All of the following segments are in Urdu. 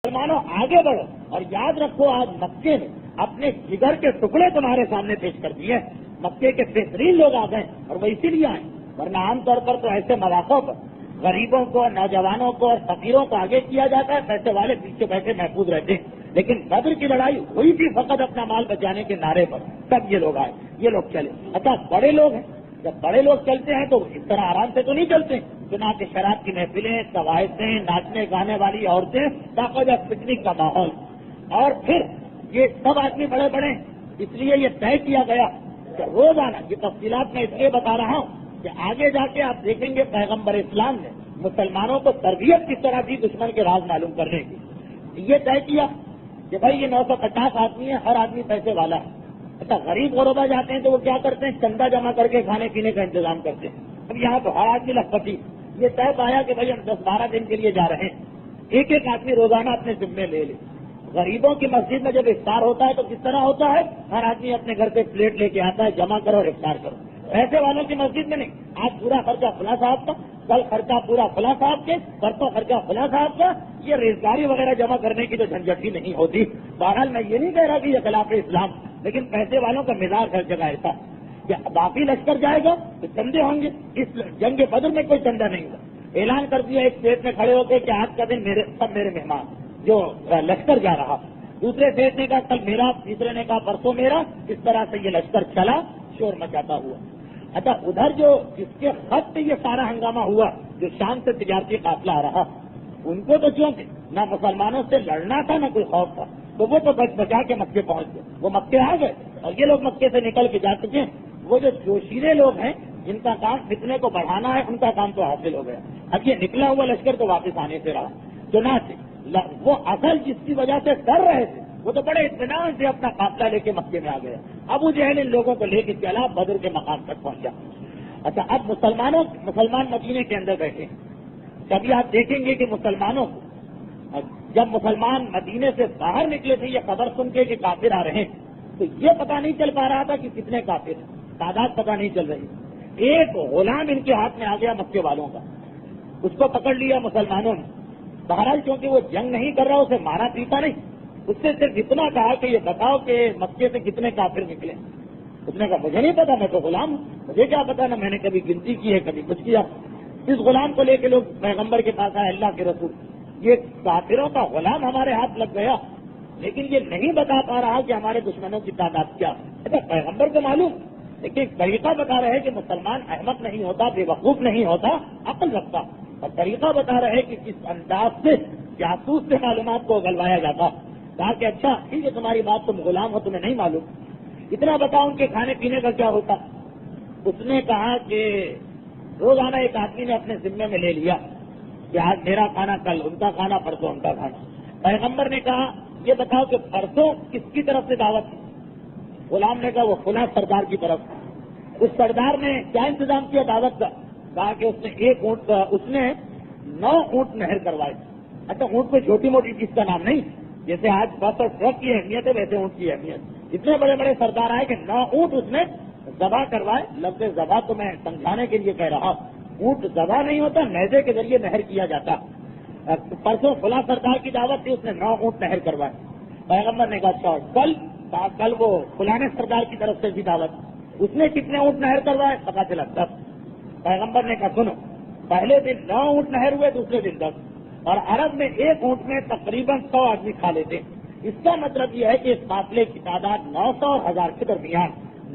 مسلمانوں آگے بڑھو اور یاد رکھو آج مکے نے اپنے جگر کے ٹکڑے تمہارے سامنے پیش کر دیے. مکے کے بہترین لوگ آ گئے اور وہ اسی لیے آئے, ورنہ عام طور پر تو ایسے مواقع پر غریبوں کو, نوجوانوں کو اور فقیروں کو آگے کیا جاتا ہے, پیسے والے پیچھے بیٹھے محفوظ رہتے ہیں. لیکن بدر کی لڑائی ہوئی تھی فقط اپنا مال بچانے کے نعرے پر, تب یہ لوگ آئے, یہ لوگ چلے. اچھا بڑے لوگ ہیں, جب بڑے لوگ چلتے ہیں تو اس طرح آرام سے تو نہیں چلتے. چنانچہ شراب کی محفلیں, قواعدیں, ناچنے گانے والی عورتیں, باقاعدہ پکنک کا ماحول. اور پھر یہ سب آدمی بڑے بڑے, اس لیے یہ طے کیا گیا کہ روزانہ, یہ تفصیلات میں اس لیے بتا رہا ہوں کہ آگے جا کے آپ دیکھیں گے پیغمبر اسلام نے مسلمانوں کو تربیت کس طرح دی دشمن کے راز معلوم کرنے کی. یہ طے کیا کہ بھائی یہ 950 آدمی ہے, ہر آدمی پیسے والا ہے. اچھا غریب غربا جاتے ہیں تو وہ کیا کرتے ہیں, چندہ جمع کر کے کھانے پینے کا انتظام کرتے ہیں. اب یہاں تو ہر آدمی لکھپتی. یہ طے پایا کہ بھائی ہم 10-12 دن کے لیے جا رہے ہیں, ایک ایک آدمی روزانہ اپنے ذمے لے لے. غریبوں کی مسجد میں جب افطار ہوتا ہے تو کس طرح ہوتا ہے, ہر آدمی اپنے گھر سے پلیٹ لے کے آتا ہے, جمع کرو اور افطار کرو. ایسے والوں کی مسجد میں نہیں, آج پورا خرچہ فلاں صاحب کا, کل خرچہ پورا فلاں صاحب کے, پرسوں خرچہ فلاں صاحب کا. یہ ریزگاری وغیرہ جمع کرنے کی تو جھنجٹ ہی نہیں ہوتی. بہرحال میں یہ نہیں کہہ رہا کہ یہ خلاف اسلام, لیکن پیسے والوں کا مزاج ہر جگہ ایسا کہ باقی لشکر جائے گا تو چندے ہوں گے. اس جنگ بدر میں کوئی چندہ نہیں ہوا. اعلان کر دیا ایک اسٹیٹ میں کھڑے ہو کے کہ آج کا دن سب میرے مہمان, جو لشکر جا رہا. دوسرے اسٹیٹ نے کہا کل میرا, تیسرے نے کہا پرسوں میرا. اس طرح سے یہ لشکر چلا, شور مچاتا ہوا. اچھا ادھر جو جس کے خط پہ یہ سارا ہنگامہ ہوا, جو شام سے تجارتی قافلہ آ رہا, ان کو تو چونکہ نہ مسلمانوں سے لڑنا تھا نہ کوئی خوف تھا, تو وہ تو بچا کے مکے پہنچ گئے. وہ مکے آ گئے اور یہ لوگ مکے سے نکل کے جا چکے ہیں. وہ جو جوشیلے لوگ ہیں جن کا کام فتنے کو بڑھانا ہے, ان کا کام تو حاصل ہو گیا. اب یہ نکلا ہوا لشکر تو واپس آنے سے رہا. چنانچہ وہ اصل جس کی وجہ سے ڈر رہے تھے وہ تو بڑے اطمینان سے اپنا قافلہ لے کے مکے میں آ گیا. ابو جہل ان لوگوں کو لے کے چلا, بدر کے مقام تک پہنچا. اچھا اب مسلمان مدینے کے اندر بیٹھے ہیں. کبھی آپ دیکھیں گے کہ مسلمانوں کو جب مسلمان مدینے سے باہر نکلے تھے یہ خبر سن کے کہ کافر آ رہے ہیں, تو یہ پتہ نہیں چل پا رہا تھا کہ کتنے کافر ہیں, تعداد پتہ نہیں چل رہی. ایک غلام ان کے ہاتھ میں آ گیا مکے والوں کا, اس کو پکڑ لیا مسلمانوں نے. بہرحال کیونکہ وہ جنگ نہیں کر رہا, اسے مارا پیٹا نہیں, اس سے صرف اتنا کہا کہ یہ بتاؤ کہ مکے سے کتنے کافر نکلے. اس نے کہا مجھے نہیں پتا, میں تو غلام ہوں, مجھے کیا پتا, نہ میں نے کبھی گنتی کی ہے کبھی کچھ کیا. اس غلام کو لے کے لوگ پیغمبر کے پاس آئے, اللہ کے رسول یہ کافروں کا غلام ہمارے ہاتھ لگ گیا, لیکن یہ نہیں بتا پا رہا کہ ہمارے دشمنوں کی تعداد کیا. پیغمبر کو معلوم, لیکن طریقہ بتا رہے کہ مسلمان احمق نہیں ہوتا, بے وقوف نہیں ہوتا, عقل رکھتا. اور طریقہ بتا رہے کہ کس انداز سے جاسوس سے معلومات کو اگلوایا جاتا. کہا کہ اچھا ٹھیک ہے تمہاری بات, تم غلام ہو, تمہیں نہیں معلوم, اتنا بتاؤ ان کے کھانے پینے کا کیا ہوتا. اس نے کہا کہ روزانہ ایک آدمی نے اپنے ذمے میں لے لیا کہ آج میرا کھانا, کل ان کا کھانا, پرسوں ان کا کھانا. پیغمبر نے کہا یہ بتاؤ کہ پرسوں کس کی طرف سے دعوت تھی. غلام نے کہا وہ فلاں سردار کی طرف. اس سردار نے کیا انتظام کیا دعوت کا. کہا کہ اس نے ایک اونٹ, اس نے 9 اونٹ نہر کروائے. اچھا اونٹ کوئی چھوٹی موٹی چیز کا نام نہیں, جیسے آج بس اور ٹرک کی اہمیت ہے ویسے اونٹ کی اہمیت. اتنے بڑے بڑے سردار آئے کہ 9 اونٹ اس نے ذبح کروائے. لفظ ذبح تو میں سمجھانے کے لیے کہہ رہا ہوں, اونٹ ذبح نہیں ہوتا, نیزے کے ذریعے نہر کیا جاتا. پرسوں فلاں سردار کی دعوت تھی, اس نے 9 اونٹ نہر کروائے. پیغمبر نے کہا کل وہ فلانے سردار کی طرف سے بھی دعوت, اس نے کتنے اونٹ نہر کروائے, پتا چلا 10. پیغمبر نے کہا سنو, پہلے دن 9 اونٹ نہر ہوئے, دوسرے دن 10, اور عرب میں ایک اونٹ میں تقریباً 100 آدمی کھا لیتے. اس کا مطلب یہ ہے کہ اس قافلے کی تعداد 900 اور 1000 کے درمیان,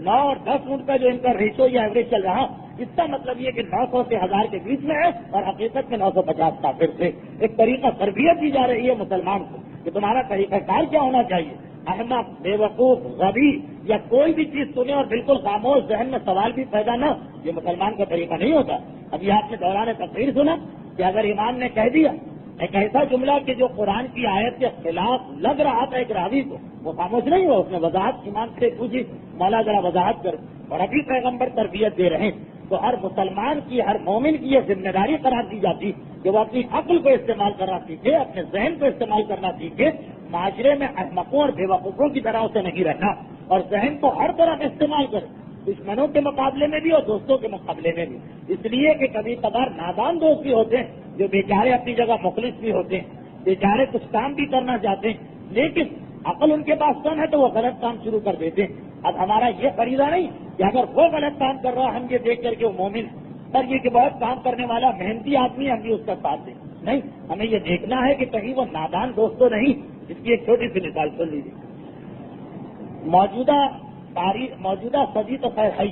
9 اور 10 اونٹ کا جو ان کا ریشو یا ایوریج چل رہا, اس کا مطلب یہ کہ 900 سے 1000 کے بیچ میں ہے, اور حقیقت میں 950 کافر تھے. ایک طریقہ تربیت دی جا رہی ہے مسلمان کو کہ تمہارا طریقہ کار کیا ہونا چاہیے. احمق, بے وقوف, غبی یا کوئی بھی چیز سنے اور بالکل خاموش, ذہن میں سوال بھی پیدا نہ, یہ مسلمان کا طریقہ نہیں ہوتا. ابھی آپ نے دوران تقریر سنا کہ اگر امام نے کہہ دیا ایک ایسا جملہ کہ جو قرآن کی آیت کے خلاف لگ رہا تھا ایک راوی کو, وہ خاموش نہیں ہوا, اس نے وضاحت امام سے پوچھی, مولا ذرا وضاحت کر. اور ابھی پیغمبر تربیت دے رہے ہیں تو ہر مسلمان کی, ہر مومن کی یہ ذمہ داری قرار دی جاتی کہ وہ اپنی عقل کو استعمال کرنا سیکھے, اپنے ذہن کو استعمال کرنا سیکھے, معاشرے میں احمقوں اور بے وقوفوں کی طرح سے نہیں رہنا, اور ذہن کو ہر طرح استعمال کرے, دشمنوں کے مقابلے میں بھی اور دوستوں کے مقابلے میں بھی. اس لیے کہ کبھی کبھار نادان دوست بھی ہوتے ہیں جو بیچارے اپنی جگہ مخلص بھی ہوتے ہیں, بیچارے کچھ کام بھی کرنا چاہتے ہیں لیکن عقل ان کے پاس کم ہے تو وہ غلط کام شروع کر دیتے ہیں. اب ہمارا یہ فریضہ نہیں کہ اگر وہ غلط کام کر رہا ہم یہ دیکھ کر کے وہ مومن ہے اور یہ کہ بہت کام کرنے والا محنتی آدمی ہے ہم بھی اس کا ساتھ دیں. نہیں, ہمیں یہ دیکھنا ہے کہ کہیں وہ نادان دوست تو نہیں. اس کی ایک چھوٹی سی مثال سن لیجیے. موجودہ صدی تو خیر ہے